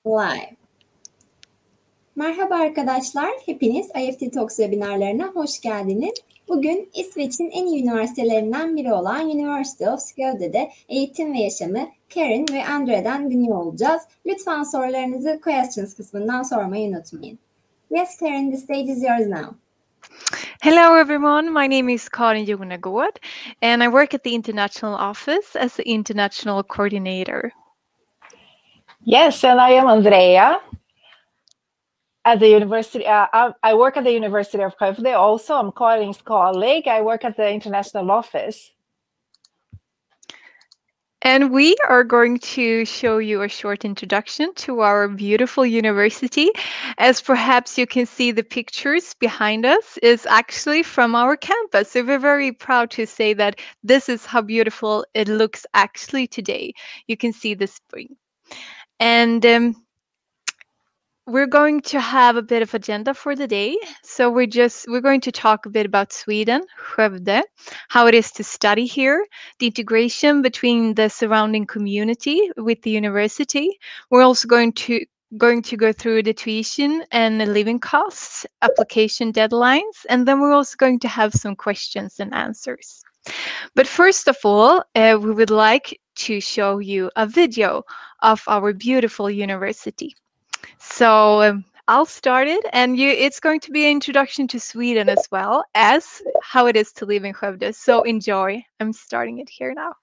Live. Merhaba arkadaşlar, hepiniz IEFT Talks webinarlarına hoş geldiniz. Bugün İsveç'in en iyi üniversitelerinden biri olan University of Skövde'de Eğitim ve Yaşam'ı Karen ve Andre'den dinliyor olacağız. Lütfen sorularınızı questions kısmından sormayı unutmayın. Yes, Karen, the stage is yours now. Hello everyone, my name is Karin Jonagård and I work at the International Office as the International Coordinator. Yes, and I am Andrea. At the university, I work at the University of Skövde. Also, I'm Karin's colleague. I work at the International Office. And we are going to show you a short introduction to our beautiful university. As perhaps you can see, the pictures behind us is actually from our campus. So we're very proud to say that this is how beautiful it looks actually today. You can see the spring. And we're going to have a bit of agenda for the day. So we're going to talk a bit about Sweden, Skövde, how it is to study here, the integration between the surrounding community with the university. We're also going to go through the tuition and the living costs, application deadlines, and then we're also going to have some questions and answers. But first of all, we would like to show you a video of our beautiful university. So I'll start it, and it's going to be an introduction to Sweden as well as how it is to live in Skövde. So enjoy. I'm starting it here now.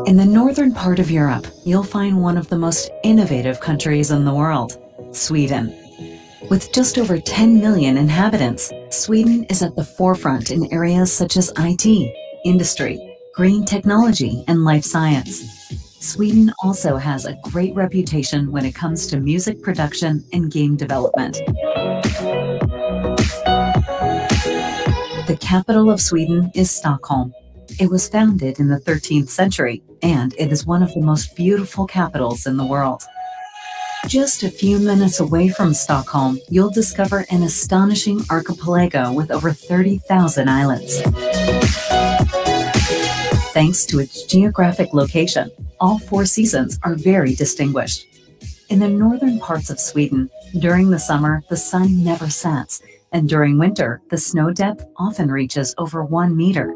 In the northern part of Europe, you'll find one of the most innovative countries in the world, Sweden. With just over 10 million inhabitants, Sweden is at the forefront in areas such as IT, industry, green technology, and life science. Sweden also has a great reputation when it comes to music production and game development. The capital of Sweden is Stockholm. It was founded in the 13th century, and it is one of the most beautiful capitals in the world. Just a few minutes away from Stockholm, you'll discover an astonishing archipelago with over 30,000 islands. Thanks to its geographic location, all 4 seasons are very distinguished. In the northern parts of Sweden, during the summer, the sun never sets, and during winter, the snow depth often reaches over 1 meter.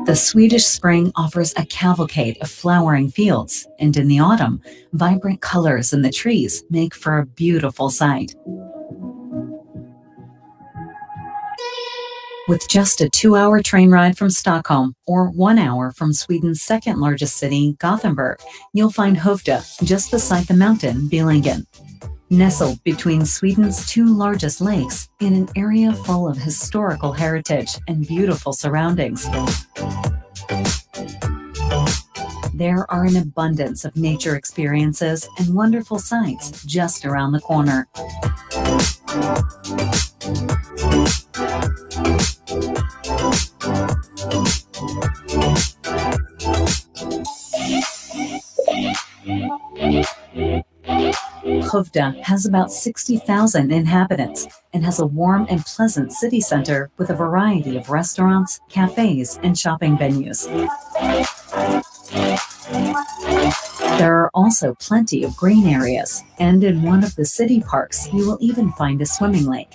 The Swedish spring offers a cavalcade of flowering fields, and in the autumn, vibrant colors in the trees make for a beautiful sight. With just a 2-hour train ride from Stockholm or 1 hour from Sweden's second largest city, Gothenburg, you'll find Skövde just beside the mountain Billingen. Nestled between Sweden's 2 largest lakes in an area full of historical heritage and beautiful surroundings. There are an abundance of nature experiences and wonderful sights just around the corner. Skövde has about 60,000 inhabitants and has a warm and pleasant city center with a variety of restaurants, cafes, and shopping venues. There are also plenty of green areas, and in one of the city parks, you will even find a swimming lake.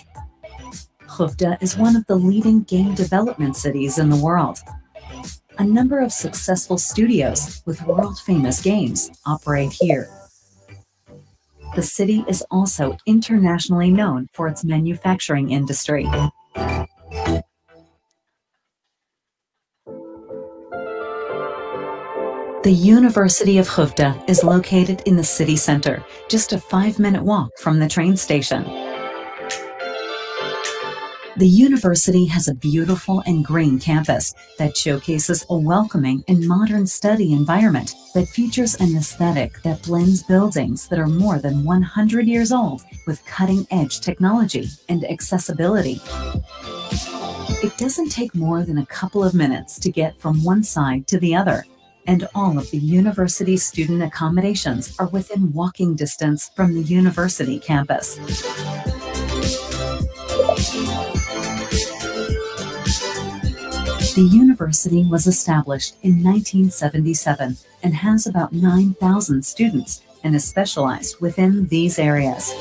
Skövde is one of the leading game development cities in the world. A number of successful studios with world-famous games operate here. The city is also internationally known for its manufacturing industry. The University of Skövde is located in the city center, just a 5-minute walk from the train station. The university has a beautiful and green campus that showcases a welcoming and modern study environment that features an aesthetic that blends buildings that are more than 100 years old with cutting-edge technology and accessibility. It doesn't take more than a couple of minutes to get from one side to the other, and all of the university student accommodations are within walking distance from the university campus. The university was established in 1977 and has about 9,000 students and is specialized within these areas.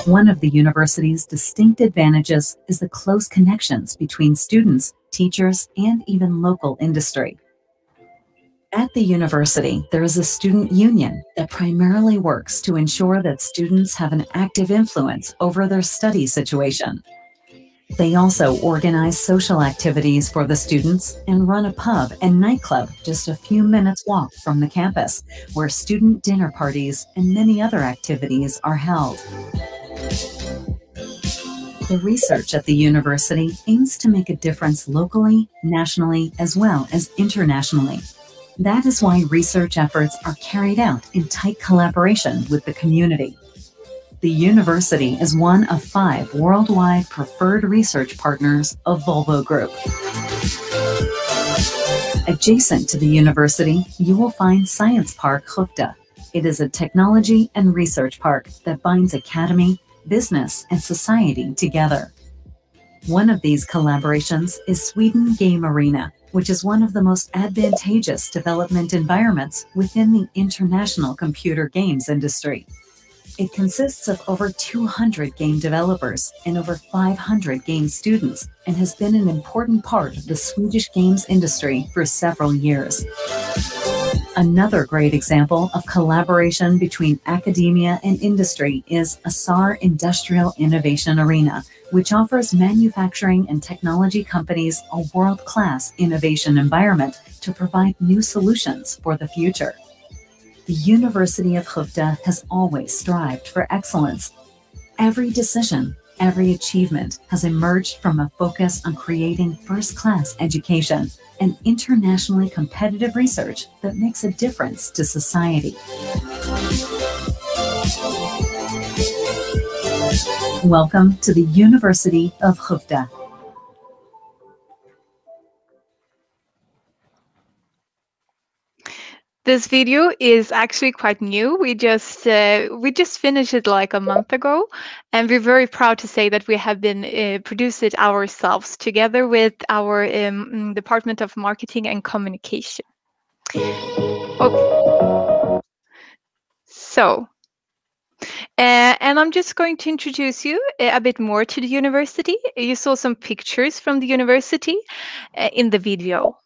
One of the university's distinct advantages is the close connections between students, teachers, and even local industry. At the university, there is a student union that primarily works to ensure that students have an active influence over their study situation. They also organize social activities for the students and run a pub and nightclub just a few minutes walk from the campus, where student dinner parties and many other activities are held. The research at the university aims to make a difference locally, nationally, as well as internationally. That is why research efforts are carried out in tight collaboration with the community. The university is one of 5 worldwide preferred research partners of Volvo Group. Adjacent to the university, you will find Science Park Skövde. It is a technology and research park that binds academy, business, and society together. One of these collaborations is Sweden Game Arena, which is one of the most advantageous development environments within the international computer games industry. It consists of over 200 game developers and over 500 game students, and has been an important part of the Swedish games industry for several years. Another great example of collaboration between academia and industry is ASAR Industrial Innovation Arena, which offers manufacturing and technology companies a world-class innovation environment to provide new solutions for the future. The University of Skövde has always strived for excellence. Every decision, every achievement has emerged from a focus on creating first-class education and internationally competitive research that makes a difference to society. Welcome to the University of Skövde. This video is actually quite new. We just finished it like a month ago, and we're very proud to say that we have been produced it ourselves together with our Department of Marketing and Communication. Okay. So, and I'm just going to introduce you a bit more to the university. You saw some pictures from the university in the video.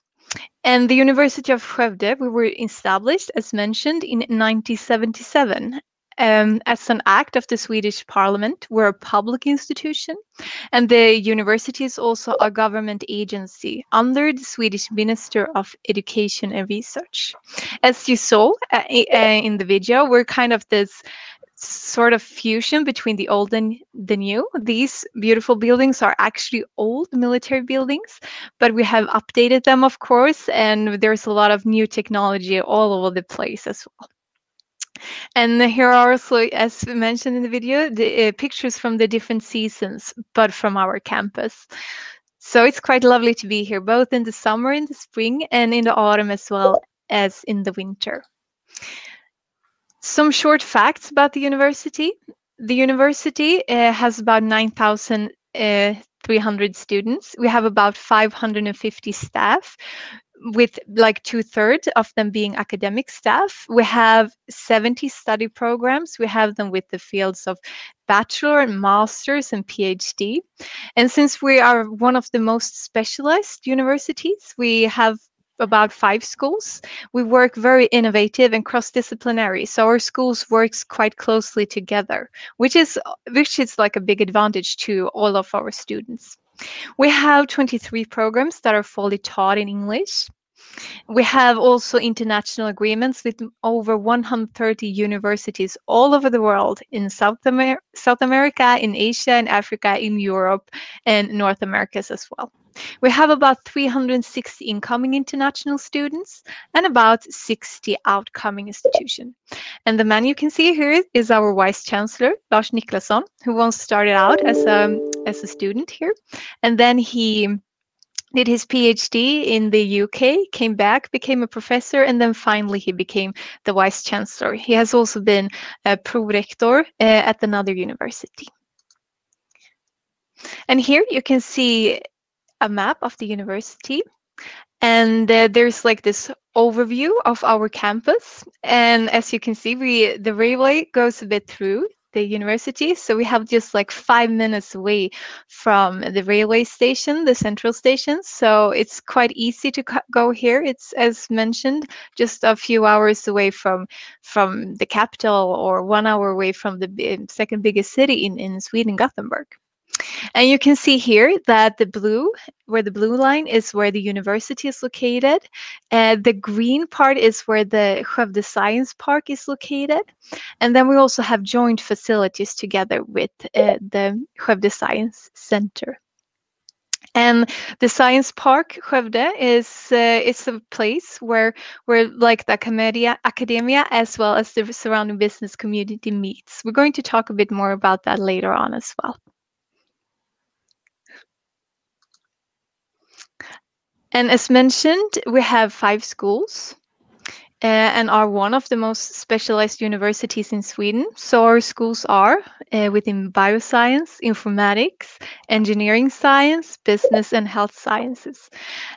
And the University of Skövde, we were established, as mentioned, in 1977 as an act of the Swedish Parliament. We're a public institution, and the university is also a government agency under the Swedish Minister of Education and Research. As you saw in the video, we're kind of this sort of fusion between the old and the new. These beautiful buildings are actually old military buildings, but we have updated them, of course, and there's a lot of new technology all over the place as well. And here are also, as mentioned in the video, the pictures from the different seasons, but from our campus. So it's quite lovely to be here, both in the summer, in the spring, and in the autumn as well as in the winter. Some short facts about the university. The university has about 9,300 students. We have about 550 staff, with like 2/3 of them being academic staff. We have 70 study programs. We have them with the fields of Bachelor and Masters and PhD. And since we are one of the most specialized universities, we have about 5 schools. We work very innovative and cross-disciplinary, so our schools works quite closely together, which is like a big advantage to all of our students. We have 23 programs that are fully taught in English. We have also international agreements with over 130 universities all over the world, in South America, in Asia, in Africa, in Europe, and North America as well. We have about 360 incoming international students and about 60 outcoming institutions. And the man you can see here is our Vice Chancellor, Lars Niklasson, who once started out as a student here. And then he did his PhD in the UK, came back, became a professor, and then finally he became the Vice Chancellor. He has also been a prorector at another university. And here you can see a map of the university. And there's like this overview of our campus. And as you can see, the railway goes a bit through the university. So we have just like 5 minutes away from the railway station, the central station. So it's quite easy to go here. It's, as mentioned, just a few hours away from the capital, or 1 hour away from the second biggest city in Sweden, Gothenburg. And you can see here that the blue line is where the university is located. The green part is where the Skövde Science Park is located. And then we also have joint facilities together with the Skövde Science Center. And the Science Park Skövde is it's a place where like the academia as well as the surrounding business community meets. We're going to talk a bit more about that later on as well. And as mentioned, we have 5 schools and are one of the most specialized universities in Sweden. So our schools are within bioscience, informatics, engineering science, business, and health sciences.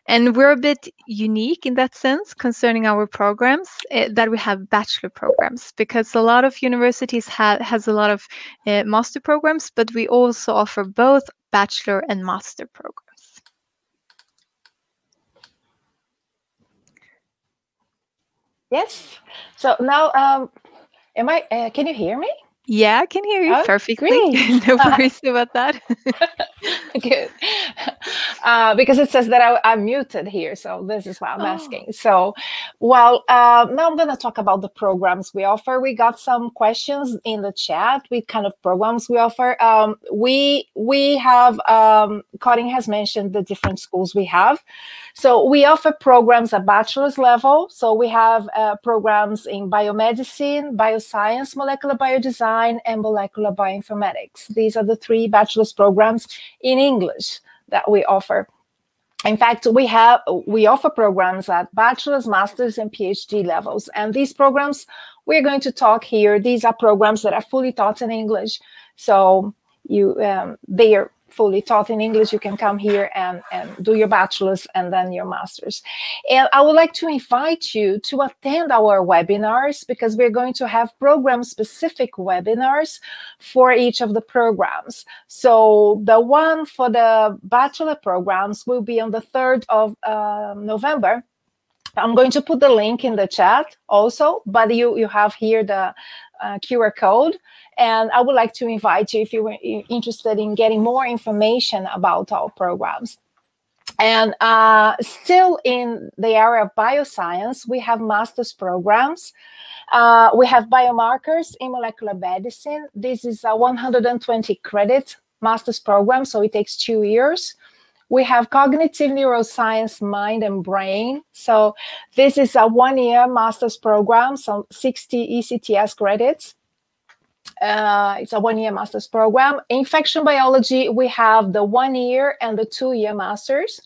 And we're a bit unique in that sense concerning our programs, that we have bachelor programs, because a lot of universities has a lot of master programs, but we also offer both bachelor and master programs. Yes. So now, can you hear me? Yeah, I can hear you perfectly. Great. No worries about that. Good. Because it says that I'm muted here, so this is why I'm asking. So, well, now I'm going to talk about the programs we offer. We got some questions in the chat. What kind of programs we offer? We have, Karin has mentioned the different schools we have. So we offer programs at bachelor's level. So we have programs in biomedicine, bioscience, molecular biodesign, and molecular bioinformatics. These are the 3 bachelor's programs in English that we offer. In fact, we offer programs at bachelor's, master's, and PhD levels. And these programs we're going to talk here, these are programs that are fully taught in English. So they are fully taught in English. You can come here and do your bachelor's and then your master's. And I would like to invite you to attend our webinars, because we're going to have program-specific webinars for each of the programs. So the one for the bachelor programs will be on the 3rd of November. I'm going to put the link in the chat also, but you have here the QR code. And I would like to invite you, if you were interested in getting more information about our programs. And still in the area of bioscience, we have master's programs. We have biomarkers in molecular medicine. This is a 120 credit master's program, so it takes 2 years. We have cognitive neuroscience, mind and brain. So this is a 1-year master's program, so 60 ECTS credits. It's a 1-year master's program. Infection biology, we have the 1-year and the 2-year masters.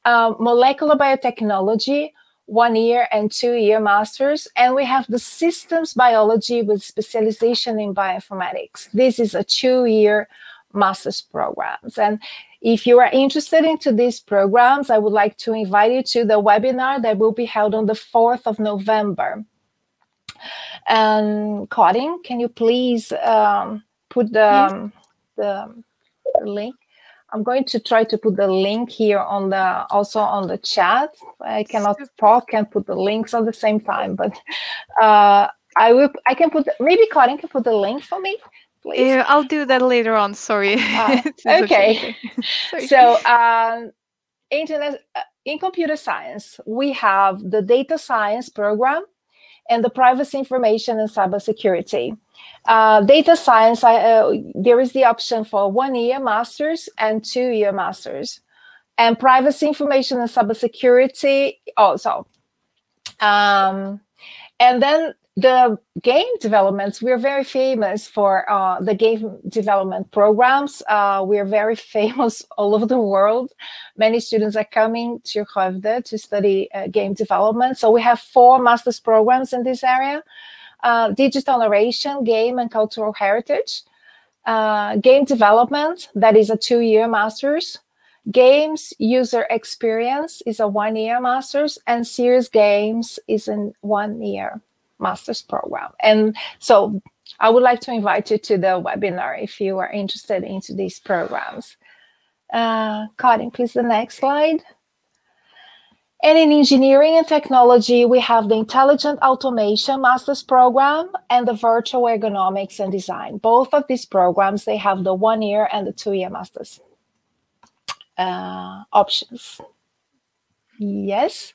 Molecular biotechnology, 1-year and 2-year masters. And we have the systems biology with specialization in bioinformatics. This is a 2-year master's programs. And if you are interested into these programs, I would like to invite you to the webinar that will be held on the 4th of November. And Karin, can you please put the link? I'm going to try to put the link here on also on the chat. I cannot talk and put the links at the same time, but I can put, maybe Karin can put the link for me, please. Yeah, I'll do that later on. Sorry. Okay. So in computer science, we have the data science program and the privacy information and cybersecurity. Data science, there is the option for 1-year masters and 2-year masters. And privacy information and cybersecurity also. And then the game developments, we're very famous for the game development programs. We're very famous all over the world. Many students are coming to Skövde to study game development. So we have 4 master's programs in this area. Digital narration, game and cultural heritage. Game development, that is a 2-year master's. Games user experience is a 1-year master's, and serious games is a 1-year master's program. And so I would like to invite you to the webinar if you are interested into these programs. Karin, please, the next slide. And in engineering and technology, we have the Intelligent Automation Master's Program and the Virtual Ergonomics and Design. Both of these programs, they have the 1-year and the 2-year master's options. Yes?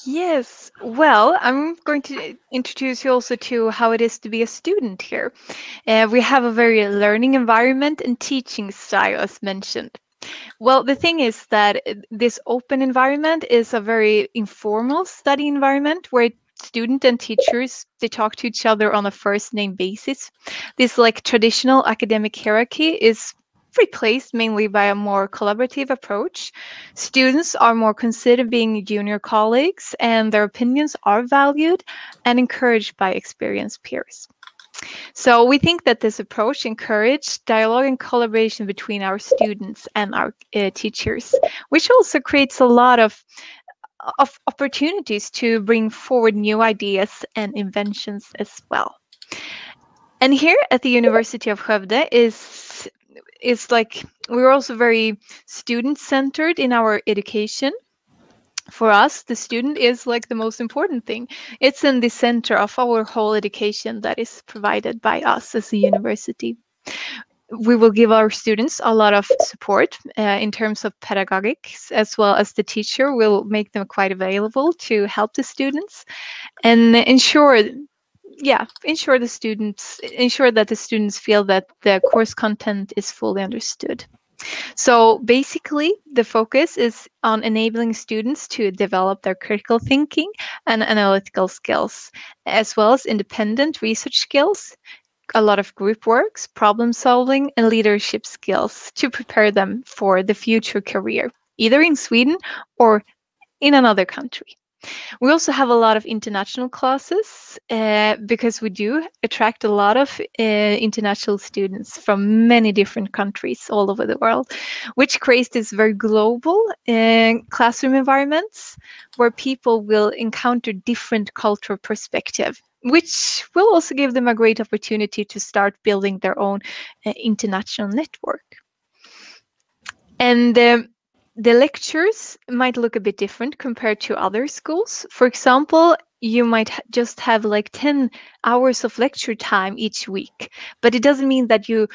Yes. Well, I'm going to introduce you also to how it is to be a student here. We have a very learning environment and teaching style, as mentioned. Well, the thing is that this open environment is a very informal study environment where student and teachers, they talk to each other on a first name basis. This like traditional academic hierarchy is replaced mainly by a more collaborative approach. Students are more considered being junior colleagues, and their opinions are valued and encouraged by experienced peers. So we think that this approach encourages dialogue and collaboration between our students and our teachers, which also creates a lot of opportunities to bring forward new ideas and inventions as well. And here at the University of Skövde is like, we're also very student-centered in our education. For us, the student is like the most important thing. It's in the center of our whole education that is provided by us as a university. We will give our students a lot of support in terms of pedagogics, as well as the teacher will make them quite available to help the students and ensure that the students feel that the course content is fully understood. So basically, the focus is on enabling students to develop their critical thinking and analytical skills, as well as independent research skills, a lot of group works, problem solving, and leadership skills to prepare them for the future career, either in Sweden or in another country. We also have a lot of international classes because we do attract a lot of international students from many different countries all over the world, which creates this very global classroom environments where people will encounter different cultural perspective, which will also give them a great opportunity to start building their own international network. And the lectures might look a bit different compared to other schools. For example, you might just have like 10 hours of lecture time each week, but it doesn't mean that you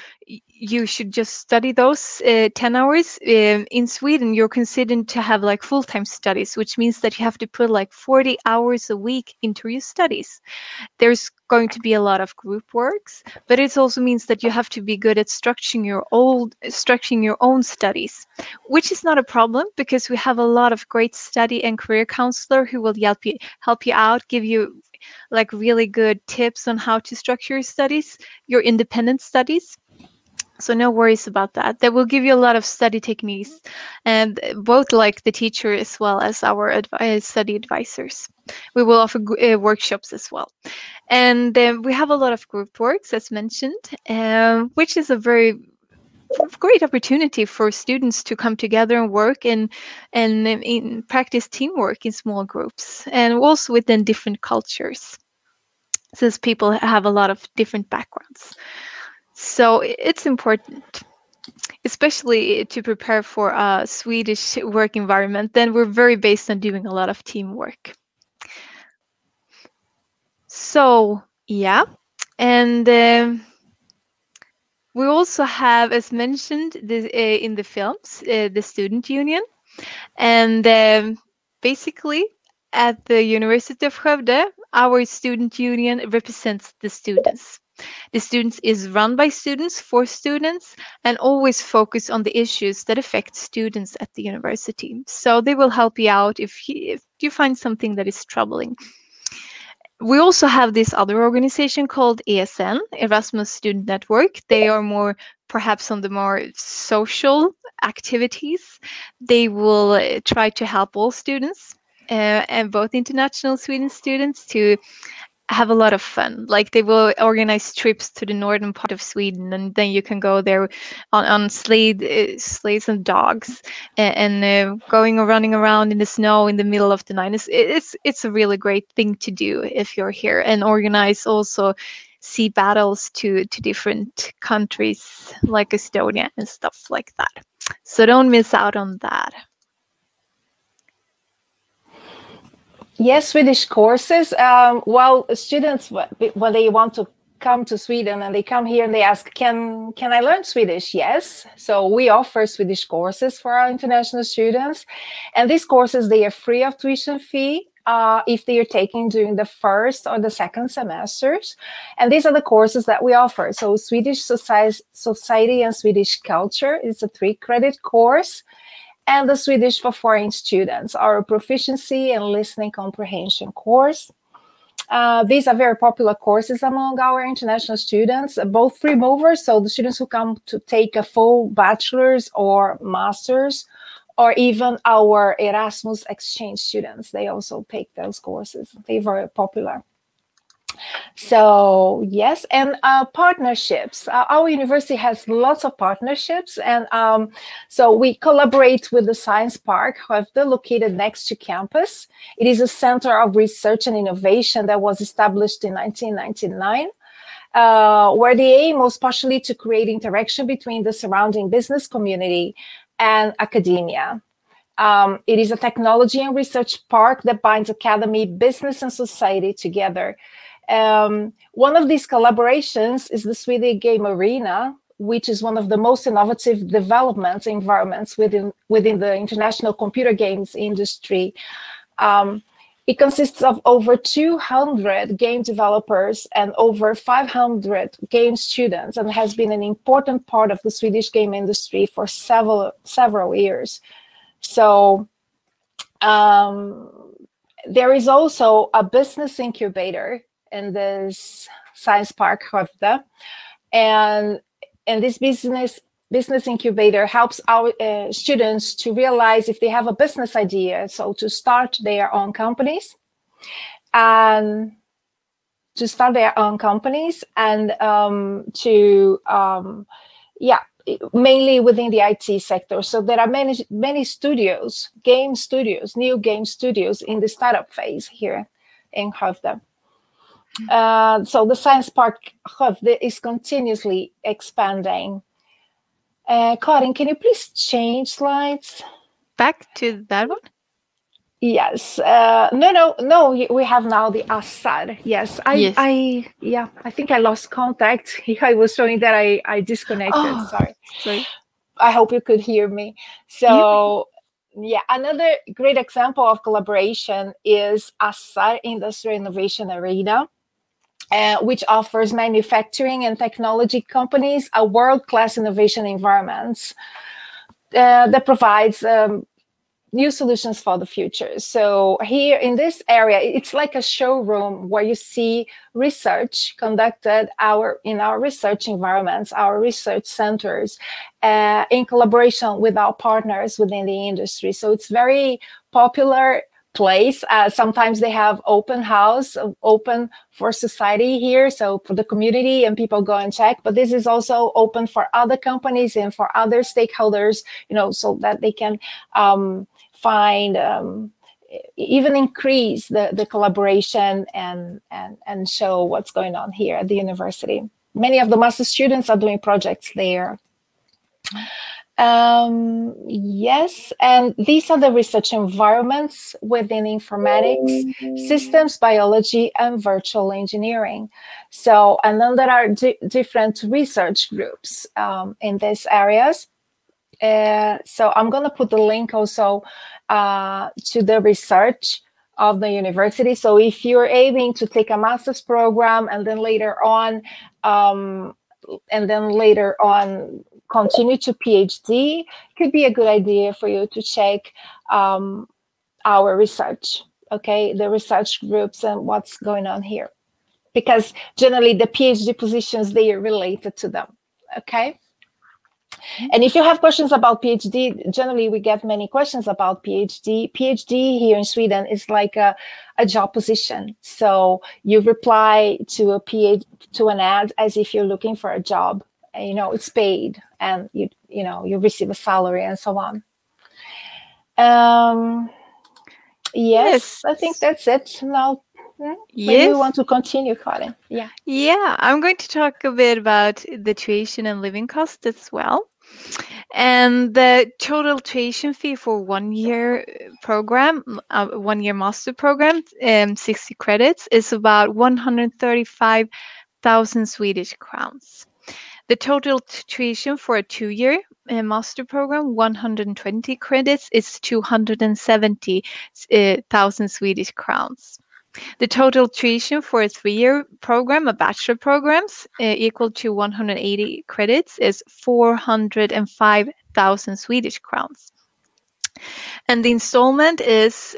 should just study those 10 hours. In Sweden, you're considered to have like full-time studies, which means that you have to put like 40 hours a week into your studies. There's going to be a lot of group works, but it also means that you have to be good at structuring your own studies, which is not a problem because we have a lot of great study and career counselor who will help you out, give you like really good tips on how to structure your studies, your independent studies. So no worries about that. They will give you a lot of study techniques, and both like the teacher as well as our study advisors. We will offer workshops as well. And we have a lot of group works, as mentioned, which is a very great opportunity for students to come together and work and practice teamwork in small groups, and also within different cultures, since people have a lot of different backgrounds. So it's important, especially to prepare for a Swedish work environment. Then we're very based on doing a lot of teamwork. So yeah, and we also have, as mentioned in the films, the student union, and basically at the University of Skövde, our student union represents the students. The students is run by students for students and always focus on the issues that affect students at the university. So they will help you out if you find something that is troubling. we also have this other organization called ESN, Erasmus Student Network. They are more perhaps on the more social activities. They will try to help all students and both international Sweden students to have a lot of fun. Like they will organize trips to the northern part of Sweden, and then you can go there on sleighs and dogs, and going or running around in the snow in the middle of the night. It's a really great thing to do if you're here, and organize also sea battles to different countries like Estonia and stuff like that. So don't miss out on that. Yes, Swedish courses. Well, students, when they want to come to Sweden and they come here and they ask, can I learn Swedish? Yes. So we offer Swedish courses for our international students. And these courses, they are free of tuition fee if they are taking during the first or the second semesters. And these are the courses that we offer. So Swedish Society and Swedish Culture is a 3-credit course. And the Swedish for foreign students, our proficiency and listening comprehension course. These are very popular courses among our international students, both free movers, so the students who come to take a full bachelor's or master's, or even our Erasmus exchange students. They also take those courses. They're very popular. So yes, and partnerships. Our university has lots of partnerships, and so we collaborate with the Science Park, located next to campus. It is a center of research and innovation that was established in 1999, where the aim was partially to create interaction between the surrounding business community and academia. It is a technology and research park that binds academy, business, and society together. One of these collaborations is the Swedish Game Arena, which is one of the most innovative development environments within the international computer games industry. It consists of over 200 game developers and over 500 game students, and has been an important part of the Swedish game industry for several years. So there is also a business incubator in this Science Park Skövde, and this business incubator helps our students to realize if they have a business idea, so to start their own companies, and mainly within the IT sector. So there are many studios, new game studios in the startup phase here in Skövde. So the Science Park Skövde is continuously expanding. Karin, can you please change slides? Back to that one? Yes. No. We have now the Assar. Yes. I think I lost contact. I was showing that I disconnected. Oh, sorry. I hope you could hear me. So yeah, another great example of collaboration is Assar Industrial Innovation Arena, which offers manufacturing and technology companies a world-class innovation environment that provides new solutions for the future. So here in this area, it's like a showroom where you see research conducted in our research environments, our research centers, in collaboration with our partners within the industry. So it's very popular place. Sometimes they have open house, open for society here, so for the community, and people go and check. But this is also open for other companies and for other stakeholders, so that they can find, even increase the collaboration and show what's going on here at the university. Many of the master students are doing projects there. Yes, and these are the research environments within informatics, systems biology, and virtual engineering. So, and then there are different research groups in these areas. So I'm going to put the link also to the research of the university. So if you're aiming to take a master's program and then later on continue to PhD, could be a good idea for you to check our research okay, the research groups and what's going on here. Because generally the PhD positions, they are related to them, okay? And if you have questions about PhD, generally we get many questions about PhD. PhD here in Sweden is like a job position. So you reply to an ad as if you're looking for a job. And, you know, it's paid, and you receive a salary and so on. Yes, I think that's it. Now, maybe you want to continue, Karin. Yeah, I'm going to talk a bit about the tuition and living costs as well. And the total tuition fee for 1 year program, 1 year master program, 60 credits, is about 135,000 Swedish crowns. The total tuition for a 2-year master program, 120 credits, is 270,000 Swedish crowns. The total tuition for a 3-year program, a bachelor programs, equal to 180 credits, is 405,000 Swedish crowns. And the installment is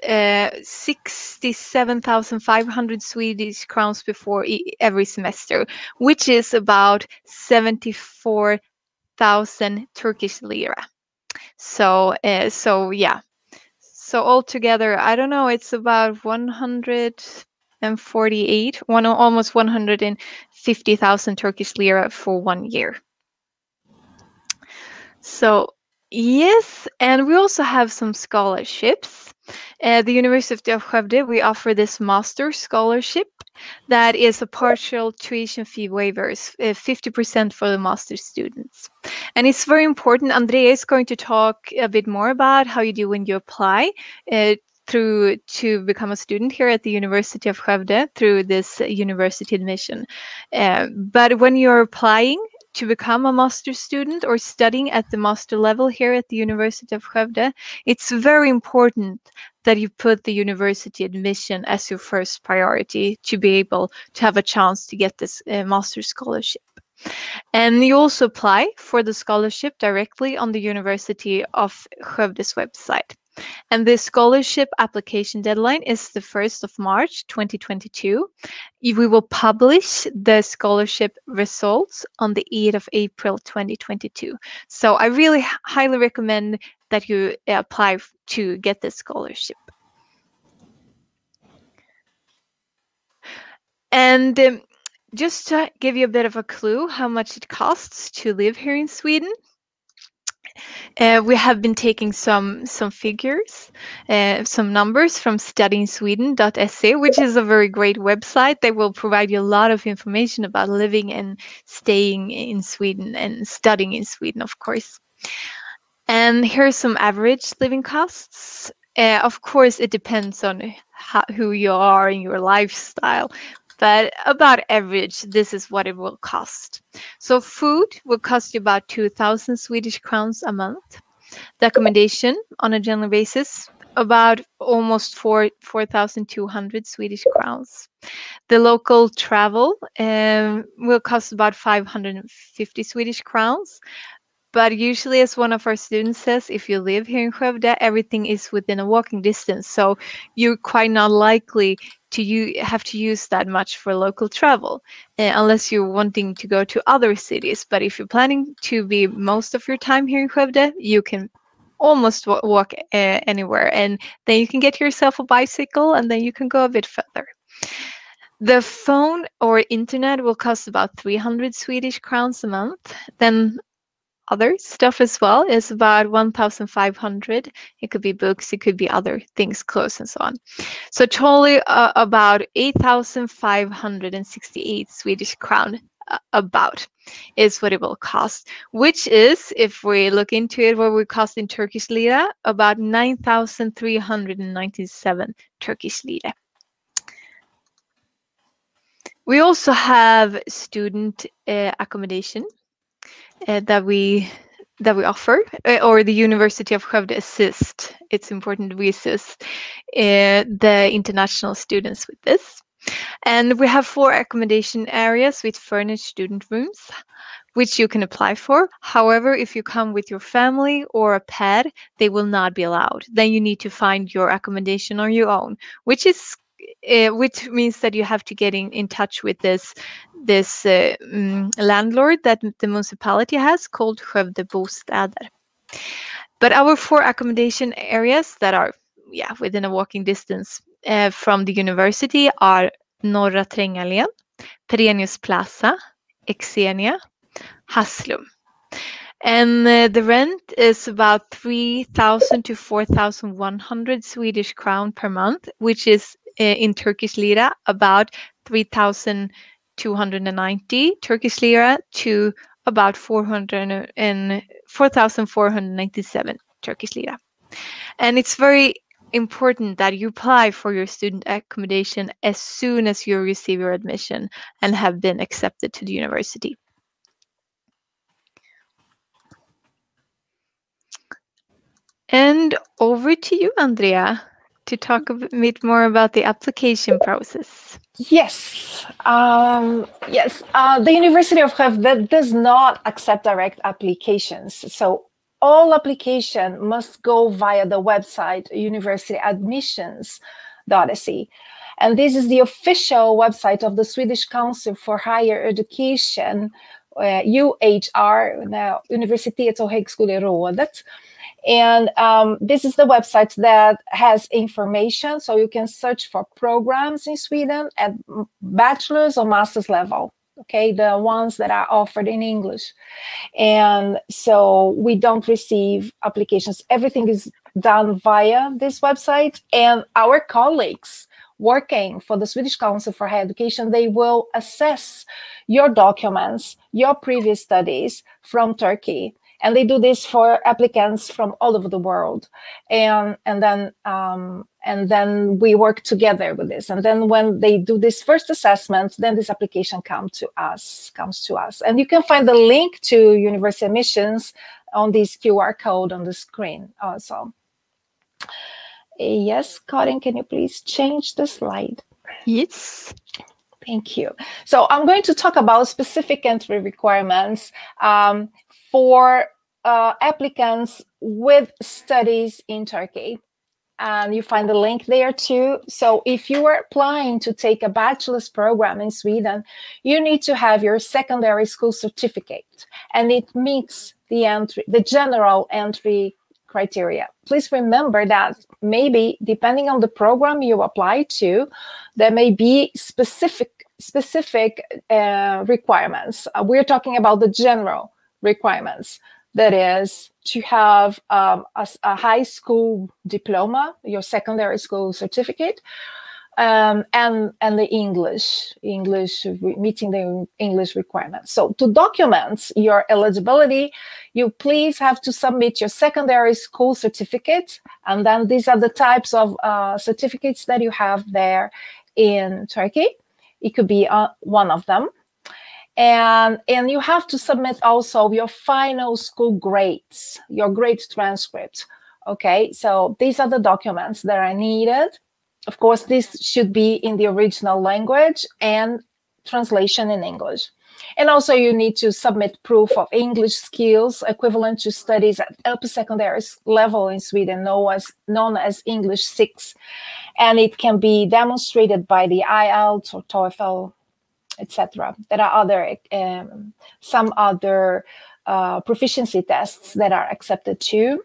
67,500 Swedish crowns before every semester, which is about 74,000 Turkish lira. So yeah. So altogether, I don't know, it's about 148, almost 150,000 Turkish lira for 1 year. So yes, and we also have some scholarships. The University of Skövde, we offer this master scholarship that is a partial tuition fee waivers, 50% for the master students. And it's very important. Andrea is going to talk a bit more about how you do when you apply to become a student here at the University of Skövde through this university admission. But when you're applying to become a master student or studying at the master level here at the University of Skövde, it's very important that you put the university admission as your first priority to be able to have a chance to get this master scholarship. And you also apply for the scholarship directly on the University of Skövde's website. And the scholarship application deadline is the 1st of March 2022. We will publish the scholarship results on the 8th of April 2022. So I really highly recommend that you apply to get this scholarship. And just to give you a bit of a clue how much it costs to live here in Sweden, we have been taking some figures, some numbers from studyingsweden.se, which is a very great website that will provide you a lot of information about living and staying in Sweden and studying in Sweden, of course. And here's some average living costs. Of course, it depends on who you are and your lifestyle. But about average, this is what it will cost. So food will cost you about 2,000 Swedish crowns a month. The accommodation on a general basis, about almost 4,200 Swedish crowns. The local travel will cost about 550 Swedish crowns. But usually, as one of our students says, if you live here in Skövde, everything is within a walking distance. So you're quite not likely to have to use that much for local travel, unless you're wanting to go to other cities. But if you're planning to be most of your time here in Skövde, you can almost walk anywhere. And then you can get yourself a bicycle, and then you can go a bit further. The phone or internet will cost about 300 Swedish crowns a month. Then other stuff as well is about 1,500. It could be books, it could be other things, clothes and so on. So totally about 8,568 Swedish crown about is what it will cost, which is, if we look into it, what we cost in Turkish lira, about 9,397 Turkish lira. We also have student accommodation that we offer, or the University of Skövde assist. It's important we assist the international students with this. And we have 4 accommodation areas with furnished student rooms, which you can apply for. However, if you come with your family or a pet, they will not be allowed. Then you need to find your accommodation on your own, which means that you have to get in touch with this landlord that the municipality has called Skövde Bostäder. But our 4 accommodation areas that are within a walking distance from the university are Norra Trängallén, Perenius Plaza, Exenia, Haslum. And the rent is about 3,000 to 4,100 Swedish crown per month, which is in Turkish lira about 3,290 Turkish lira to about 4,497 Turkish lira. And it's very important that you apply for your student accommodation as soon as you receive your admission and have been accepted to the university. And over to you, Andrea, to talk a bit more about the application process. Yes. The University of Skövde does not accept direct applications. So all application must go via the website universityadmissions.se. And this is the official website of the Swedish Council for Higher Education, UHR, now Universitets- och högskolerådet. And this is the website that has information, so you can search for programs in Sweden at bachelor's or master's level, okay, the ones that are offered in English. And so we don't receive applications. Everything is done via this website, and our colleagues working for the Swedish Council for Higher Education, they will assess your documents, your previous studies from Turkey. And they do this for applicants from all over the world, and then we work together with this. And then when they do this first assessment, then this application comes to us. And you can find the link to university admissions on this QR code on the screen also. Yes, Karin, can you please change the slide? Yes. Thank you. So I'm going to talk about specific entry requirements for applicants with studies in Turkey. And you find the link there too. So if you are applying to take a bachelor's program in Sweden, you need to have your secondary school certificate, and it meets the general entry criteria. Please remember that maybe depending on the program you apply to, there may be specific requirements. We're talking about the general requirements. That is to have a high school diploma, your secondary school certificate, and the English meeting the English requirements. So to document your eligibility, you please have to submit your secondary school certificate, and then these are the types of certificates that you have there in Turkey. It could be one of them. And you have to submit also your final school grades, your grade transcript. Okay, so these are the documents that are needed. Of course, this should be in the original language and translation in English. And also you need to submit proof of English skills equivalent to studies at upper secondary level in Sweden, known as English 6. And it can be demonstrated by the IELTS or TOEFL, etc. There are some other proficiency tests that are accepted too.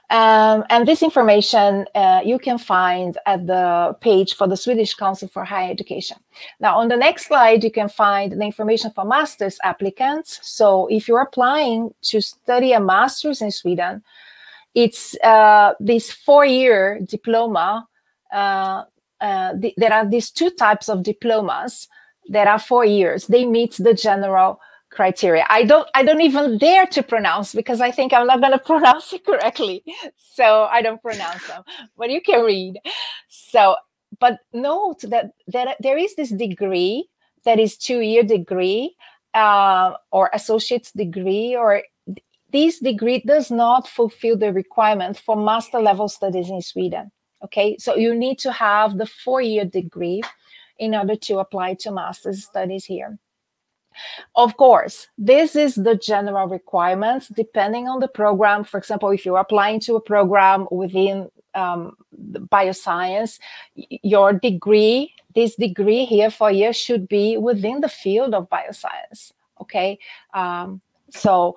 And this information you can find at the page for the Swedish Council for Higher Education. Now, on the next slide, you can find the information for master's applicants. So if you're applying to study a master's in Sweden, it's this 4-year diploma. There are these 2 types of diplomas that are 4 years. They meet the general criteria. I don't even dare to pronounce because I think I'm not going to pronounce it correctly. So I don't pronounce them, but you can read. So, but note that there is this degree that is 2-year degree or associate's degree, or this degree does not fulfill the requirement for master level studies in Sweden. Okay, so you need to have the 4-year degree in order to apply to master's studies here. Of course, this is the general requirements depending on the program. For example, if you're applying to a program within bioscience, your degree, this degree here 4 years, should be within the field of bioscience. Okay, so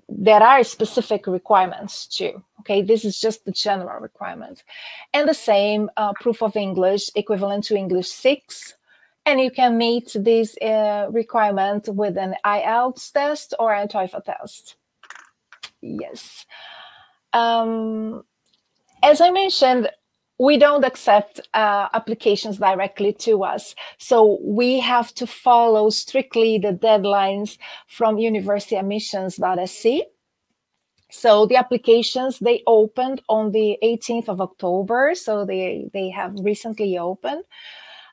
there are specific requirements too. Okay, this is just the general requirement. And the same proof of English equivalent to English 6. And you can meet this requirement with an IELTS test or a TOEFL test. Yes. As I mentioned, we don't accept applications directly to us. So we have to follow strictly the deadlines from universityadmissions.sc. So the applications, they opened on the 18th of October. So they have recently opened.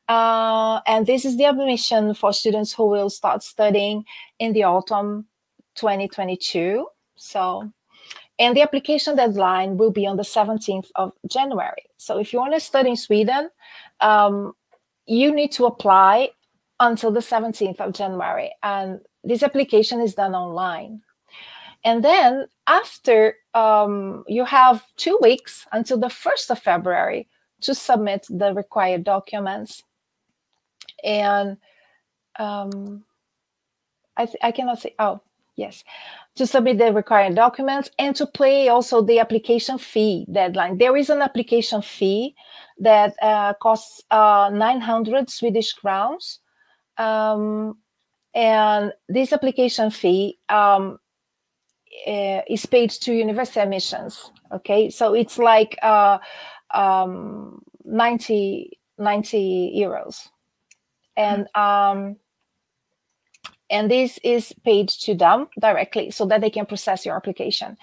And this is the admission for students who will start studying in the autumn 2022. So, and the application deadline will be on the 17th of January. So if you want to study in Sweden, you need to apply until the 17th of January. And this application is done online. And then after, you have 2 weeks until the 1st of February to submit the required documents. And I cannot say, oh, yes, to submit the required documents and to pay also the application fee deadline. There is an application fee that costs 900 Swedish crowns. And this application fee is paid to university admissions. Okay, so it's like 90 euros. And this is paid to them directly so that they can process your application.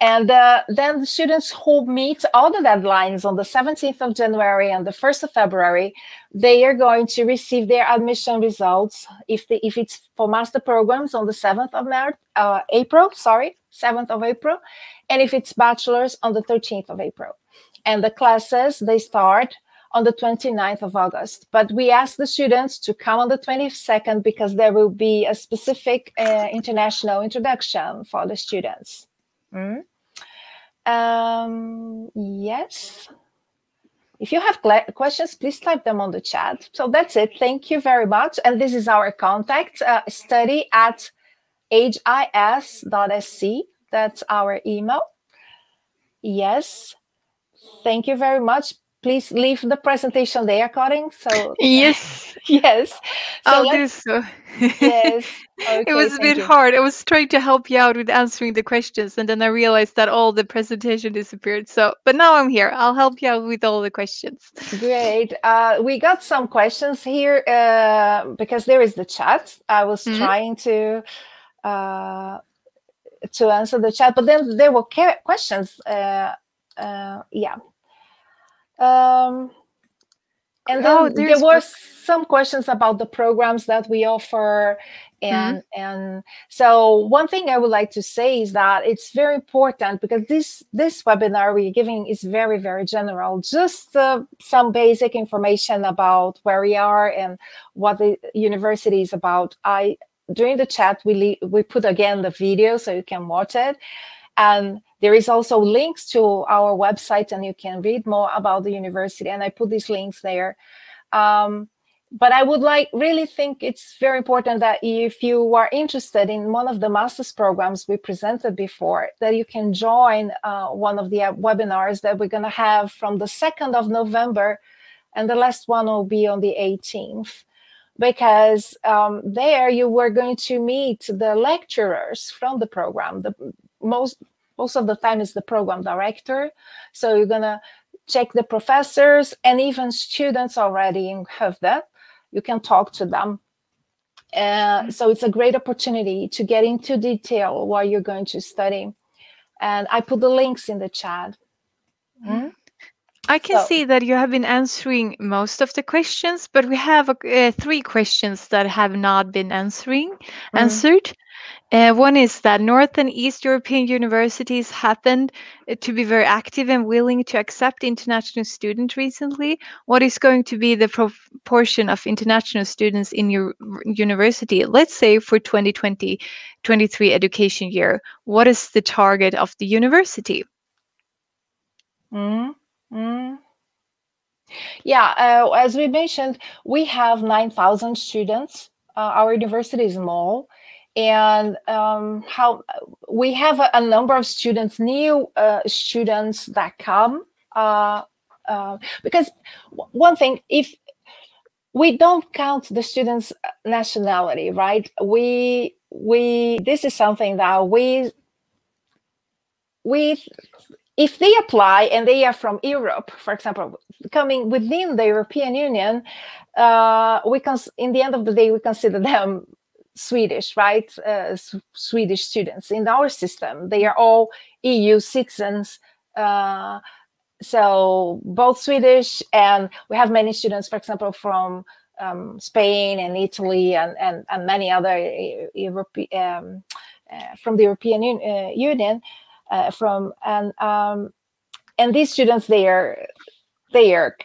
And then the students who meet all the deadlines on the 17th of January and the 1st of February, they are going to receive their admission results if it's for master programs on the 7th of April, 7th of April, and if it's bachelors on the 13th of April. And the classes, they start on the 29th of August. But we ask the students to come on the 22nd because there will be a specific international introduction for the students. Yes. If you have questions, please type them on the chat. So that's it. Thank you very much. And this is our contact, study@his.sc. That's our email. Yes. Thank you very much. Please leave the presentation there, Karin. So yes, yes. So I'll do so. Yes. Okay, it was a bit hard. I was trying to help you out with answering the questions, and then I realized that all the presentation disappeared. So, but now I'm here. I'll help you out with all the questions. Great. We got some questions here because there is the chat. I was trying to answer the chat, but then there were questions. Yeah. And then there were some questions about the programs that we offer. And so one thing I would like to say is that it's very important because this webinar we're giving is very, very general. Just some basic information about where we are and what the university is about. During the chat, we put again the video so you can watch it. And there is also links to our website and you can read more about the university. And I put these links there. But I would really think it's very important that if you are interested in one of the master's programs we presented before, that you can join one of the webinars that we're going to have from the 2nd of November. And the last one will be on the 18th. Because there you were going to meet the lecturers from the program. Most of the time is the program director. So you're going to check the professors and even students already in Skövde. You can talk to them. So it's a great opportunity to get into detail what you're going to study. And I put the links in the chat. I can So- see that you have been answering most of the questions, but we have 3 questions that have not been answered. One is that North and East European universities happened to be very active and willing to accept international students recently. What is going to be the proportion of international students in your university? Let's say for 2020-23 education year, what is the target of the university? Yeah, as we mentioned, we have 9,000 students. Our university is small, and how we have a number of students, new students that come. Because one thing, if we don't count the students' nationality, right? This is something that we if they apply and they are from Europe, for example, coming within the European Union, in the end of the day, we consider them Swedish, right? Swedish students. In our system, they are all EU citizens. So both Swedish, and we have many students, for example, from Spain and Italy and many other from the European Union. And these students, they are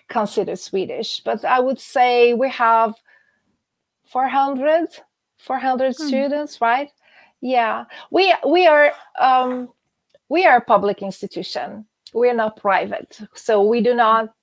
considered Swedish, but I would say we have 400 students, right? Yeah, we are a public institution. We are not private, so we do not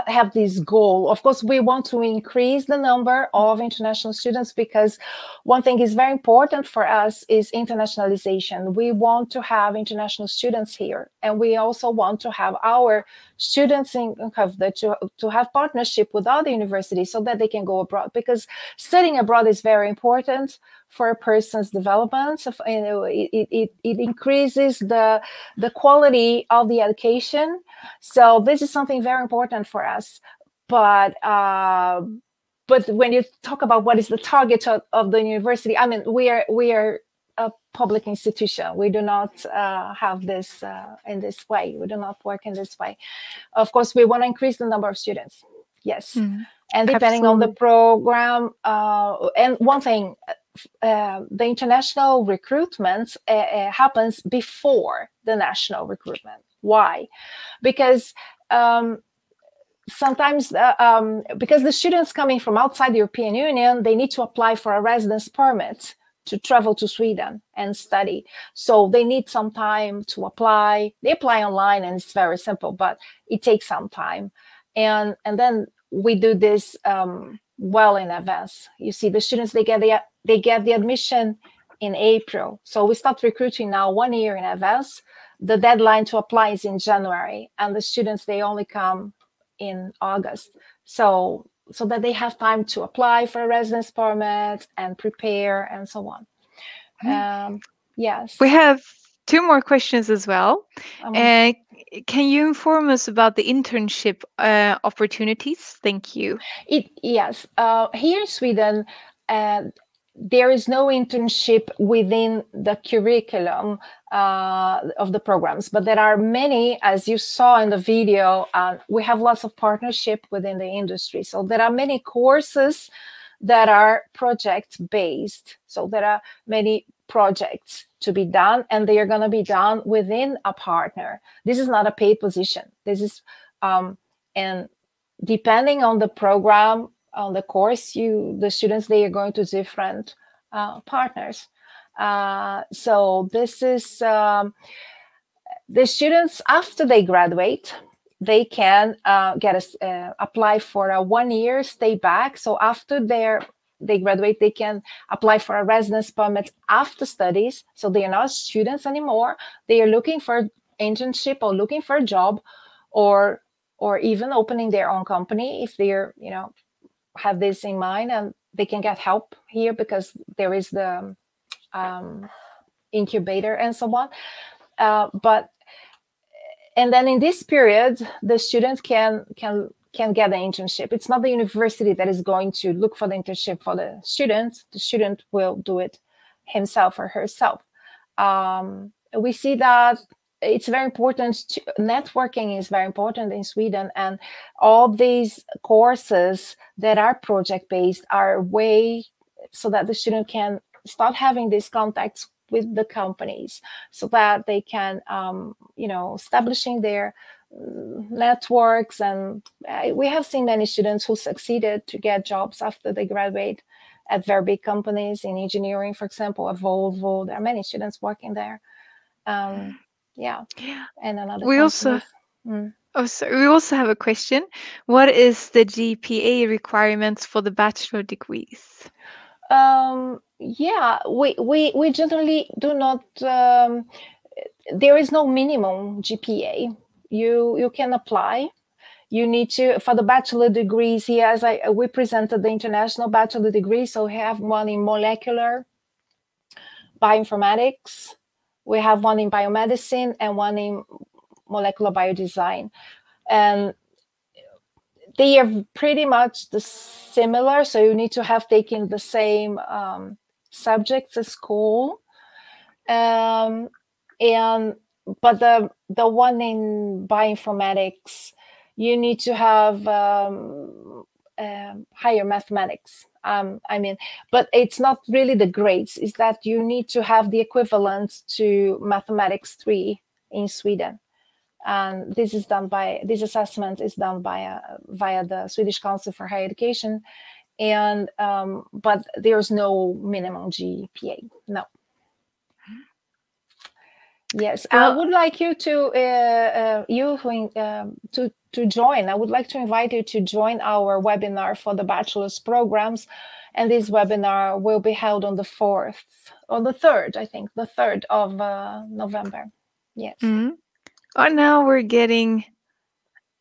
have this goal. Of course, we want to increase the number of international students, because one thing is very important for us is internationalization. We want to have international students here, and we also want to have our students in Skövde to have partnership with other universities so that they can go abroad, because studying abroad is very important for a person's development. It increases the quality of the education. So this is something very important for us. But when you talk about what is the target of the university, I mean, we are a public institution. We do not have this in this way. We do not work in this way. Of course, we want to increase the number of students. Yes. And depending on the program, and one thing, the international recruitment happens before the national recruitment. Why? Because sometimes, because the students coming from outside the European Union, they need to apply for a residence permit to travel to Sweden and study. So they need some time to apply. They apply online, and it's very simple, but it takes some time. And then we do this well in advance. You see, the students, they get the admission in April. So we start recruiting now 1 year in advance. The deadline to apply is in January, and the students, they only come in August. So that they have time to apply for a residence permit and prepare and so on. Yes. We have 2 more questions as well. Can you inform us about the internship opportunities? Thank you. Yes. Here in Sweden, there is no internship within the curriculum of the programs, but there are many, as you saw in the video. We have lots of partnership within the industry. So there are many courses that are project-based. So there are many projects to be done, and they are going to be done within a partner. This is not a paid position. This is, and depending on the program, on the course, the students, they are going to different partners. So this is the students, after they graduate, they can apply for a 1 year stay back. So after they graduate, they can apply for a residence permit after studies. So they are not students anymore. They are looking for internship or looking for a job, or even opening their own company if they're, have this in mind, and they can get help here because there is the incubator and so on. And then in this period, the student can get an internship. It's not the university that is going to look for the internship for the student. The student will do it himself or herself. We see that it's very important. Networking is very important in Sweden, and all these courses that are project-based are a way so that the student can start having these contacts with the companies, so that they can, establishing their networks. And we have seen many students who succeeded to get jobs after they graduate at very big companies in engineering, for example, at Volvo. There are many students working there. And another We also we also have a question. What is the GPA requirements for the bachelor degrees? We generally do not. There is no minimum GPA. You can apply. You need to, for the bachelor degrees here, we presented the international bachelor degree. So we have one in molecular bioinformatics, we have one in biomedicine, and one in molecular biodesign. And they are pretty much similar. So you need to have taken the same subjects at school. But the one in bioinformatics, you need to have higher mathematics. But it's not really the grades. It's that you need to have the equivalent to Mathematics 3 in Sweden. And this assessment is done via the Swedish Council for Higher Education. And but there's no minimum GPA. No. Yes, I would like you to join. I would like to invite you to join our webinar for the bachelor's programs, and this webinar will be held on the 3rd, I think, the 3rd of November. Yes. Mm-hmm. Oh, now we're getting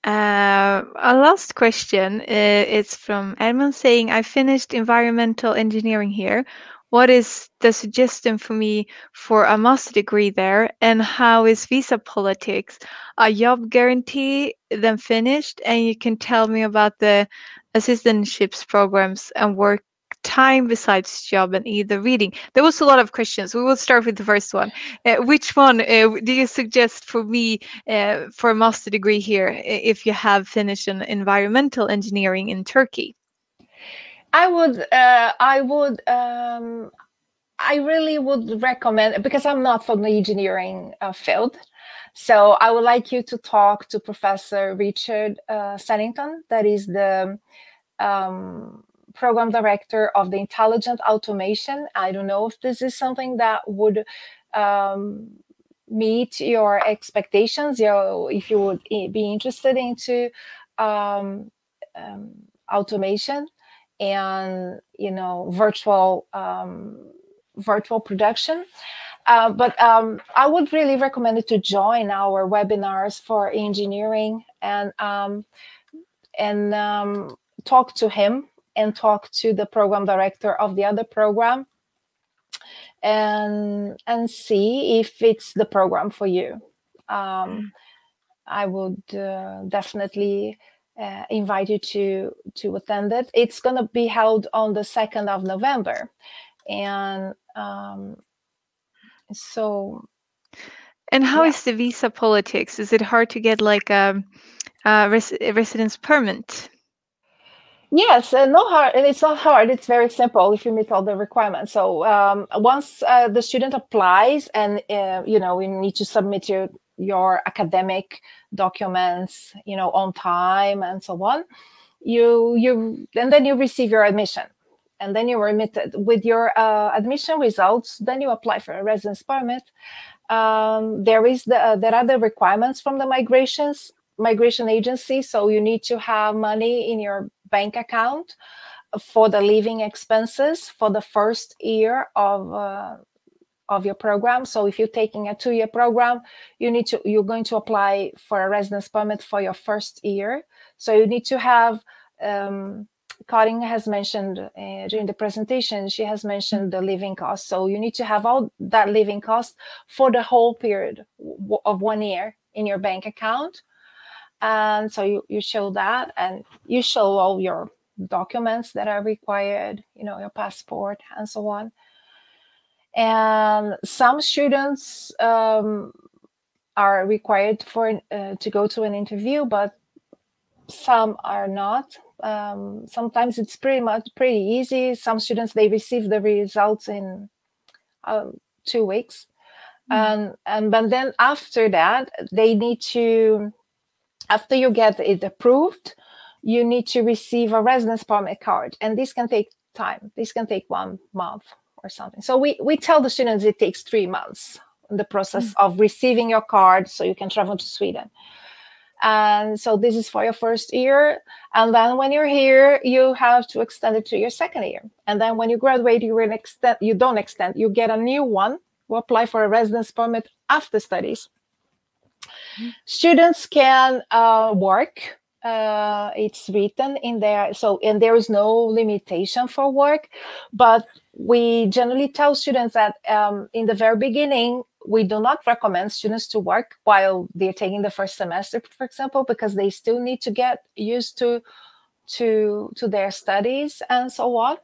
a last question. It's from Edmund saying, I finished environmental engineering here. What is the suggestion for me for a master degree there? And how is visa politics? A job guarantee, then finished? And you can tell me about the assistantships programs and work time besides job and either reading. There was a lot of questions. We will start with the first one. Which one do you suggest for me for a master degree here if you have finished an environmental engineering in Turkey? I really would recommend, because I'm not from the engineering field, so I would like you to talk to Professor Richard Sennington, that is the program director of the Intelligent Automation. I don't know if this is something that would meet your expectations, if you would be interested into automation and virtual production. But I would really recommend you to join our webinars for engineering and talk to him and talk to the program director of the other program and see if it's the program for you. I would definitely invite you to attend it. It's going to be held on the 2nd of November. And And how is the visa politics? Is it hard to get like a residence permit? Yes, no hard. It's not hard. It's very simple if you meet all the requirements. So once the student applies, and we need to submit your academic documents, on time and so on. And then you receive your admission, and then you are admitted with your admission results. Then you apply for a residence permit. There are the requirements from the migration agency. So you need to have money in your bank account for the living expenses for the first year of your program. So if you're taking a 2-year program, you're going to apply for a residence permit for your first year. So you need to have, Karin has mentioned during the presentation, she has mentioned the living cost. So you need to have all that living cost for the whole period of 1 year in your bank account. And so you show that, and you show all your documents that are required, your passport and so on. And some students are required for to go to an interview, but some are not. Sometimes it's pretty easy. Some students, they receive the results in 2 weeks. But then after that, they need to, after you get it approved, you need to receive a residence permit card. And this can take time. This can take 1 month or something. So we tell the students it takes 3 months in the process of receiving your card so you can travel to Sweden. And so this is for your first year. And then when you're here, you have to extend it to your second year. And then when you graduate, you don't extend, you get a new one. You apply for a residence permit after studies. Students can work. It's written in there. And there is no limitation for work. But we generally tell students that in the very beginning, we do not recommend students to work while they're taking the first semester, for example, because they still need to get used to their studies and so on.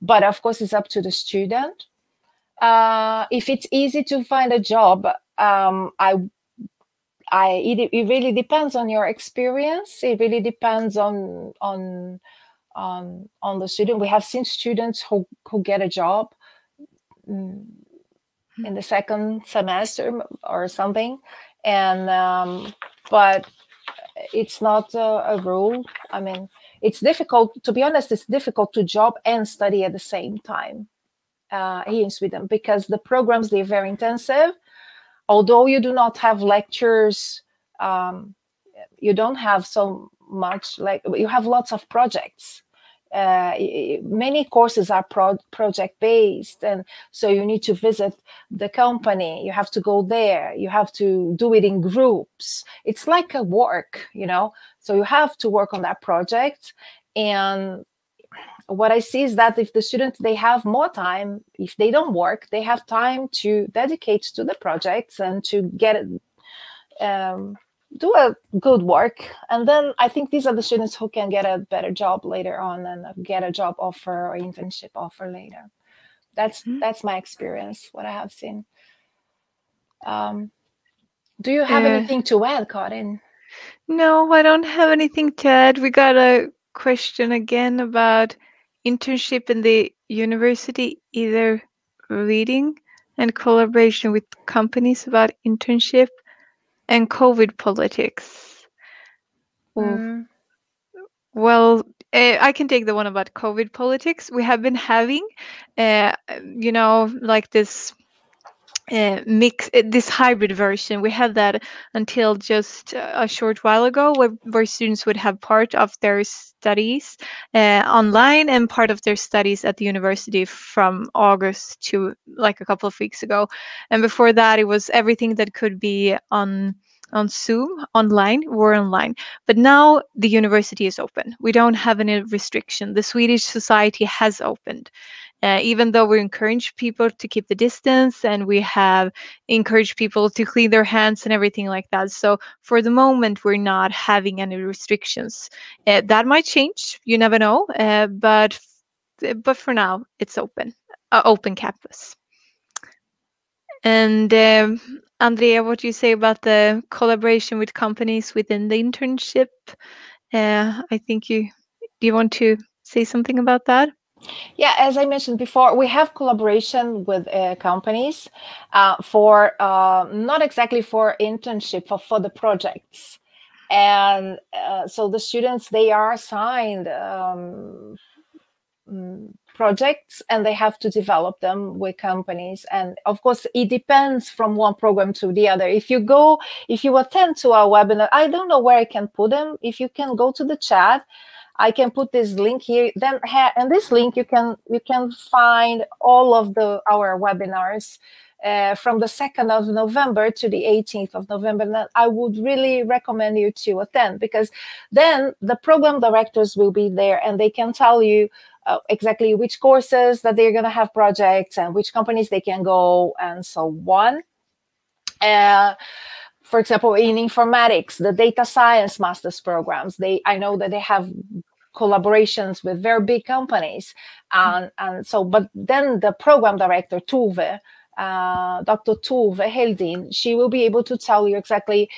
But of course, it's up to the student. If it's easy to find a job, it really depends on your experience. It really depends on the student. We have seen students who get a job in the second semester or something, and but it's not a rule. I mean, it's difficult, to be honest. It's difficult to job and study at the same time here in Sweden, because the programs, they're very intensive. Although you do not have lectures, you don't have so much, like, you have lots of projects. Many courses are project based, and so you need to visit the company, you have to go there, you have to do it in groups. It's like a work, so you have to work on that project. And what I see is that if the students, they have more time, if they don't work, they have time to dedicate to the projects and to get do a good work. And then I think these are the students who can get a better job later on and get a job offer or internship offer later. That's my experience, what I have seen. Do you have anything to add, Karin? No, I don't have anything to add. We got a question again about internship in the university, either reading and collaboration with companies about internship, and COVID politics. Well, I can take the one about COVID politics. We have been having, like this this hybrid version. We had that until just a short while ago, where students would have part of their studies online and part of their studies at the university from August to like a couple of weeks ago. And before that, it was everything that could be on Zoom online or online. But now the university is open. We don't have any restriction. The Swedish society has opened. Even though we encourage people to keep the distance, and we have encouraged people to clean their hands and everything like that. So for the moment, we're not having any restrictions. That might change. You never know. But for now, it's open campus. And Andrea, what do you say about the collaboration with companies within the internship? I think do you want to say something about that? Yeah, as I mentioned before, we have collaboration with companies for not exactly for internship, for the projects. And so the students, they are assigned projects, and they have to develop them with companies. And of course, it depends from one program to the other. If you attend to our webinar, I don't know where I can put them. If you can go to the chat, I can put this link here. Then, and this link, you can find all of our webinars from the 2nd of November to the 18th of November. And I would really recommend you to attend, because then the program directors will be there, and they can tell you exactly which courses that they're going to have projects and which companies they can go and so on. For example, in informatics, the data science master's programs, I know that they have collaborations with very big companies. And so, but then the program director, Tove, Dr. Tove Heldin, she will be able to tell you exactly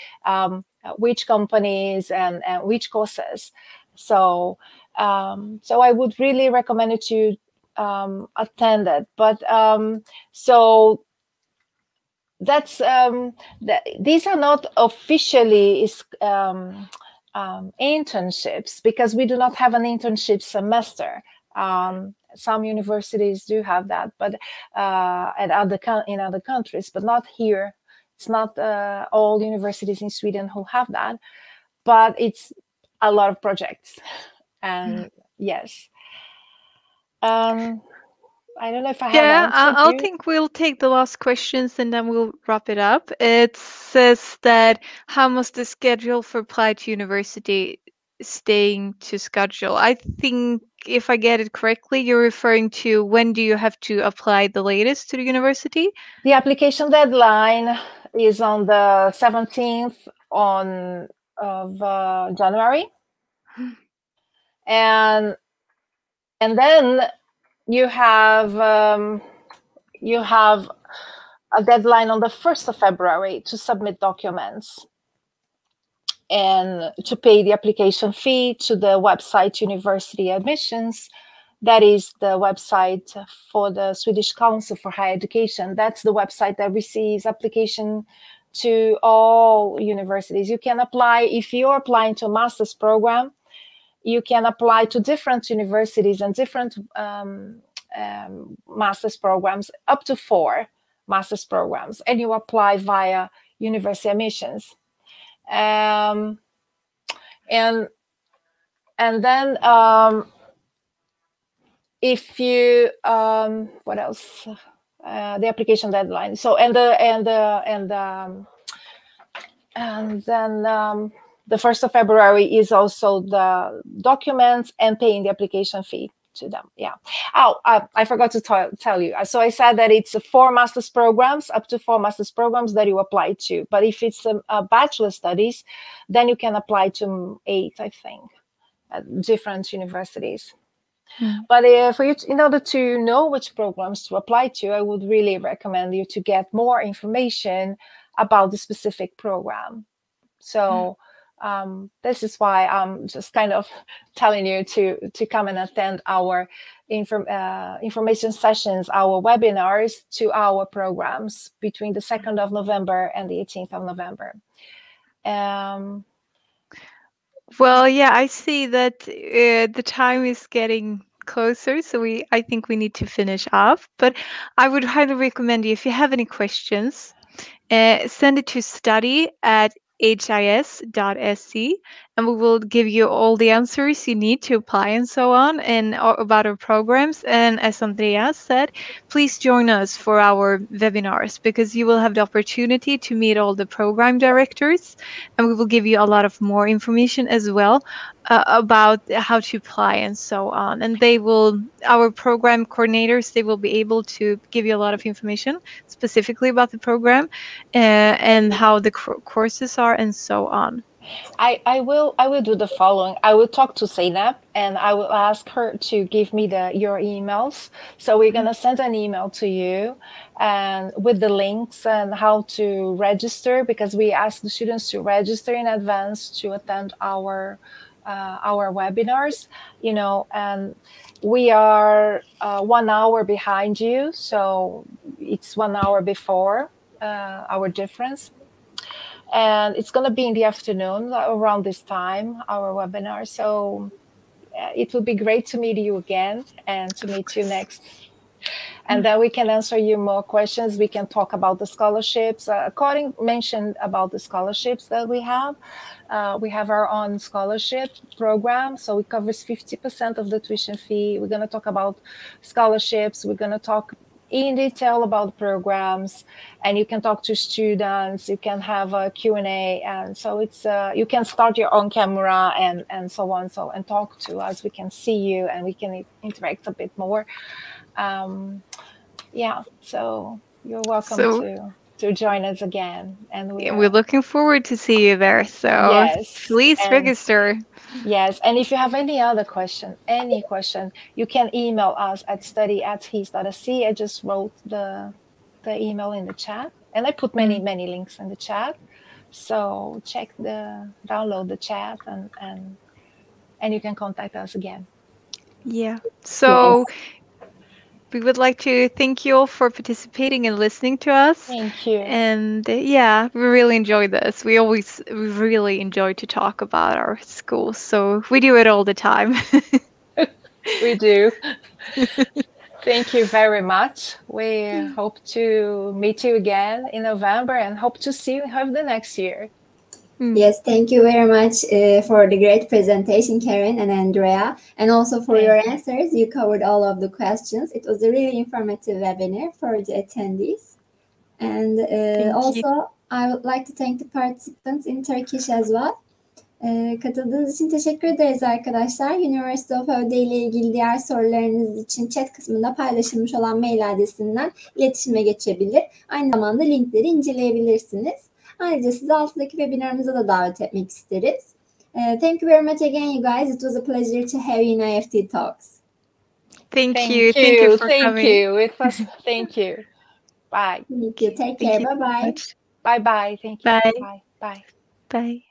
which companies and which courses. So I would really recommend you to attend it. But so that's these are not officially internships, because we do not have an internship semester. Some universities do have that, but in other countries, but not here. It's not all universities in Sweden who have that, but it's a lot of projects. And yes, I don't know if I have answered I you. think we'll take the last questions and then we'll wrap it up. It says that how must the schedule for apply to university staying to schedule? I think if I get it correctly, you're referring to when do you have to apply the latest to the university? The application deadline is on the 17th of January, and then you have a deadline on the 1st of February to submit documents and to pay the application fee to the website University Admissions. That is the website for the Swedish Council for Higher Education. That's the website that receives application to all universities. You can apply, if you're applying to a master's program, you can apply to different universities and different master's programs, up to 4 master's programs, and you apply via University Admissions. And then if you what else? The application deadline. So and then the 1st of February is also the documents and paying the application fee to them. Yeah. Oh, I forgot to tell you. So I said that it's 4 master's programs, up to 4 master's programs that you apply to. But if it's a bachelor studies, then you can apply to 8, I think, at different universities. But in order to know which programs to apply to, I would really recommend you to get more information about the specific program. So this is why I'm just kind of telling you to come and attend our information sessions, our webinars to our programs between the 2nd of November and the 18th of November. Well, yeah, I see that the time is getting closer, so I think we need to finish off. But I would highly recommend you, if you have any questions, send it to study@his.se, and we will give you all the answers you need to apply and so on, and about our programs. And as Andrea said, please join us for our webinars, because you will have the opportunity to meet all the program directors, and we will give you a lot of more information as well about how to apply and so on. And our program coordinators, they will be able to give you a lot of information specifically about the program and how the courses are and so on. I will do the following. I will talk to Zainab and I will ask her to give me your emails. So we're gonna send an email to you and with the links and how to register, because we ask the students to register in advance to attend our webinars, and we are 1 hour behind you, so it's 1 hour before our difference. And it's going to be in the afternoon around this time, our webinar. So it would be great to meet you again and to meet you next. And then we can answer you more questions. We can talk about the scholarships. Corinne mentioned about the scholarships that we have. We have our own scholarship program. So it covers 50% of the tuition fee. We're going to talk about scholarships. We're going to talk in detail about programs, and you can talk to students, you can have a Q&A, and so it's you can start your own camera and so on, and talk to us. We can see you and we can interact a bit more. So you're welcome to join us again, and we're looking forward to see you there. So yes, please register. Yes, and if you have any other question, you can email us at study@his.se. I just wrote the the email in the chat, and I put many links in the chat. So download the chat, and you can contact us again. Yeah. So Yes. we would like to thank you all for participating and listening to us. Thank you. And yeah, we really enjoy this. We really enjoy to talk about our schools. So we do it all the time. We do. Thank you very much. We hope to meet you again in November and hope to see you in the next year. Yes, thank you very much for the great presentation, Karen and Andrea, and also for your answers. You covered all of the questions. It was a really informative webinar for the attendees. And also, I would like to thank the participants in Turkish as well. Katıldığınız için teşekkür ederiz arkadaşlar. University of Skövde ile ilgili diğer sorularınız için chat kısmında paylaşılmış olan mail adresinden iletişime geçebilir. Aynı zamanda linkleri inceleyebilirsiniz. Ayrıca sizi alttaki webinarımıza da davet etmek isteriz. Thank you very much again, you guys. It was a pleasure to have you in IEFT Talks. Thank you. Thank you for coming. Thank you. It was. Thank you. Bye. Thank you. Take care. Bye-bye. Bye-bye. Thank you. Bye. Bye. Bye. Bye.